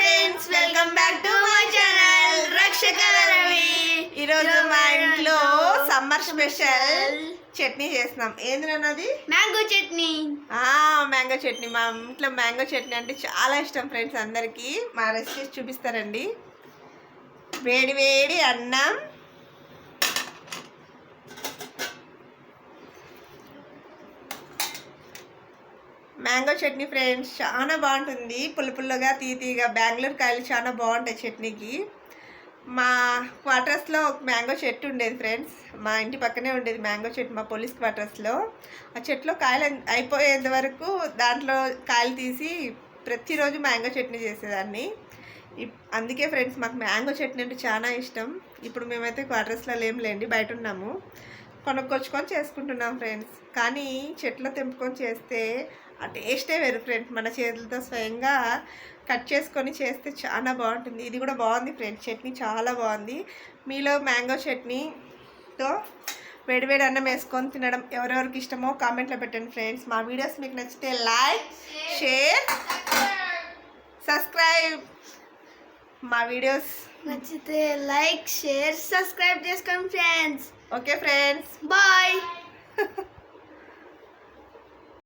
Friends, welcome back to my channel రక్షక రవి. ఈరోజు మా ఇంట్లో సమ్మర్ స్పెషల్ చట్నీ చేస్తున్నాం. ఏంటన్నది? మ్యాంగో చట్నీ. మ్యాంగో చట్నీ. మా ఇంట్లో మ్యాంగో చట్నీ అంటే చాలా ఇష్టం ఫ్రెండ్స్. అందరికీ మా రెసిపీస్ చూపిస్తారండి. వేడి వేడి అన్నం, మ్యాంగో చట్నీ ఫ్రెండ్స్ చాలా బాగుంటుంది. పుల్లగా తీయగా బెంగళూరు కాయలు చాలా బాగుంటాయి చట్నీకి. మా క్వార్టర్స్లో ఒక మ్యాంగో చెట్టు ఉండేది ఫ్రెండ్స్. మా ఇంటి పక్కనే ఉండేది మ్యాంగో చెట్టు మా పోలీస్ క్వార్టర్స్లో. ఆ చెట్టులో కాయలు అయిపోయేంత వరకు దాంట్లో కాయలు తీసి ప్రతిరోజు మ్యాంగో చట్నీ చేసేదాన్ని. అందుకే ఫ్రెండ్స్ మాకు మ్యాంగో చట్నీ అంటే చాలా ఇష్టం. ఇప్పుడు మేమైతే క్వార్టర్స్లో లేండి, బయట ఉన్నాము. కొనుక్కొచ్చుకొని చేసుకుంటున్నాం ఫ్రెండ్స్. కానీ చెట్లో తెంపుకొని చేస్తే ఆ టేస్టే వేరు ఫ్రెండ్స్. మన చేతులతో స్వయంగా కట్ చేసుకొని చేస్తే చాలా బాగుంటుంది. ఇది కూడా బాగుంది ఫ్రెండ్స్, చట్నీ చాలా బాగుంది. మీలో మ్యాంగో చట్నీతో వేడివేడి అన్నం వేసుకొని తినడం ఎవరెవరికి ఇష్టమో కామెంట్లో పెట్టండి ఫ్రెండ్స్. మా వీడియోస్ మీకు నచ్చితే లైక్, షేర్, సబ్స్క్రైబ్. మా వీడియోస్ నచ్చితే లైక్, షేర్, సబ్స్క్రైబ్ చేసుకోండి ఫ్రెండ్స్. Okay friends, bye.